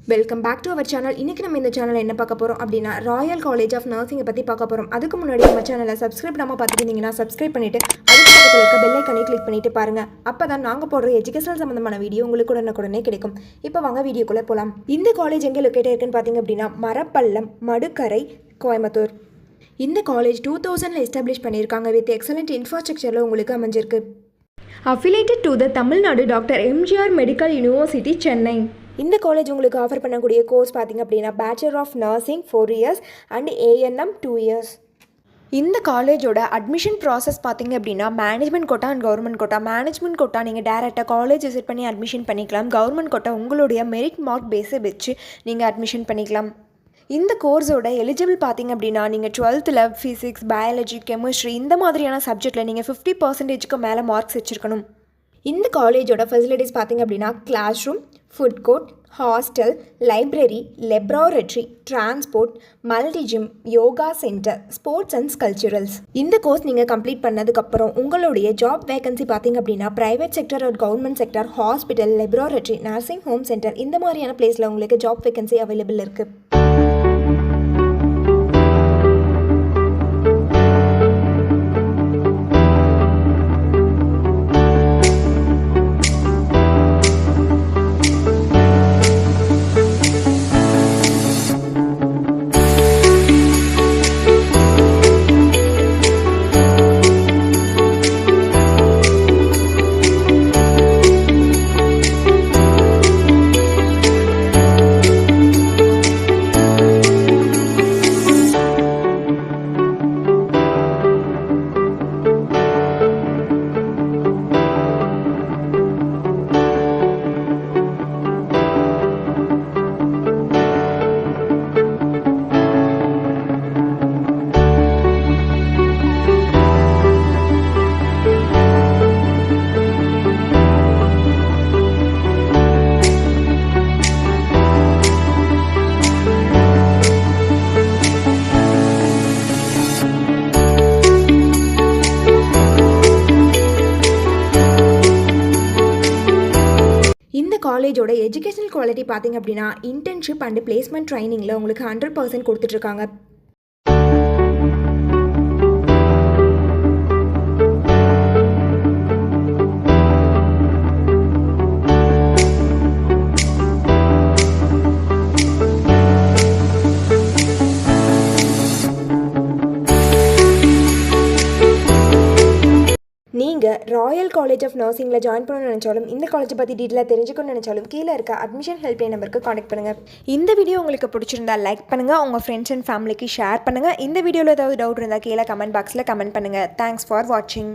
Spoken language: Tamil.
Welcome back to our channel. இன்றைக்கி நம்ம இந்த சேனலில் என்ன பார்க்க போகிறோம் அப்படின்னா ராயல் காலேஜ் ஆஃப் நர்சிங்கை பற்றி பார்க்க போகிறோம். அதுக்கு முன்னாடி நம்ம சேனலை சப்ஸ்கிரைப் பண்ணாமல் பார்த்துருந்தீங்கன்னா சப்ஸ்கிரைப் பண்ணிவிட்டு அதுக்கு பக்கத்தில் இருக்க பெல் ஐக்கனை கிளிக் பண்ணிவிட்டு பாருங்கள். அப்போ தான் நாங்கள் போடுற எஜுகேஷனல் சம்மந்தமான வீடியோ உங்களுக்கு உடனே கிடைக்கும். இப்போ வாங்க வீடியோக்குள்ளே போகலாம். இந்த காலேஜ் எங்கே லொக்கேட் இருக்குன்னு பார்த்தீங்க அப்படின்னா மரப்பள்ளம், மடுக்கரை, கோயம்புத்தூர். இந்த காலேஜ் 2000 எஸ்டாப்ளிஷ் பண்ணியிருக்காங்க. வித் எக்ஸலண்ட் இன்ஃப்ராஸ்ட்ரக்சரில் உங்களுக்கு அமைஞ்சிருக்கு. Affiliated to the Tamil Nadu doctor MGR medical university, Chennai. இந்த காலேஜ் உங்களுக்கு ஆஃபர் பண்ணக்கூடிய கோர்ஸ் பார்த்திங்க அப்படின்னா bachelor of nursing 4 years and ANM 2 years. இந்த காலேஜோட அட்மிஷன் ப்ராசஸ் பார்த்திங்க அப்படின்னா management quota and government quota. Management quota நீங்கள் டேரெக்டாக காலேஜ் விசிட் பண்ணி அட்மிஷன் பண்ணிக்கலாம். கவர்மெண்ட் கோட்டா உங்களுடைய மெரிட் மார்க் பேஸை வச்சு நீங்கள் அட்மிஷன் பண்ணிக்கலாம். இந்த கோர்ஸோட எலிஜிபிள் பார்த்திங்க அப்படின்னா நீங்கள் 12th ஃபிசிக்ஸ், பயாலஜி, கெமிஸ்ட்ரி இந்த மாதிரியான சப்ஜெக்டில் நீங்கள் 50% மேலே மார்க்ஸ் வச்சுருக்கணும். இந்த காலேஜோட ஃபெசிலிட்டிஸ் பார்த்திங்க அப்படின்னா class room, food court, hostel, library, laboratory, transport, multi gym, yoga centre, sports and culturals. இந்த கோர்ஸ் நீங்கள் கம்ப்ளீட் பண்ணதுக்கப்புறம் உங்களுடைய ஜாப் வேகன்சி பார்த்திங்க அப்படின்னா ப்ரைவேட் செக்டர் ஒரு government sector, hospital, laboratory, nursing home centre இந்த மாதிரியான பிளேஸில் உங்களுக்கு ஜாப் வேகன்சி அவைலபிள் இருக்குது. இந்த காலேஜோட எஜுகேஷனல் குவாலிட்டி பார்த்திங்க அப்படின்னா இன்டர்ன்ஷிப் அண்ட் பிளேஸ்மெண்ட் ட்ரைனிங்கில் உங்களுக்கு 100% கொடுத்துட்ருக்காங்க. நீங்கள் ராயல் காலேஜ் ஆஃப் நர்சிங்கில் ஜாயின் பண்ணணும்னு நினச்சாலும் இந்த காலேஜை பற்றி டீட்டெயிலாக தெரிஞ்சுக்கணும்னு நினச்சாலும் கீழே இருக்க அட்மிஷன் ஹெல்ப்லைன் நம்பருக்கு காண்டாக்ட் பண்ணுங்கள். இந்த வீடியோ உங்களுக்கு பிடிச்சிருந்தா லைக் பண்ணுங்கள், உங்கள் ஃப்ரெண்ட்ஸ் அண்ட் ஃபேமிலிக்கு ஷேர் பண்ணுங்கள். இந்த வீடியோவில் ஏதாவது டவுட் இருந்தால் கீழே கமெண்ட் பாக்ஸில் கமெண்ட் பண்ணுங்கள். தேங்க்ஸ் ஃபார் வாட்சிங்.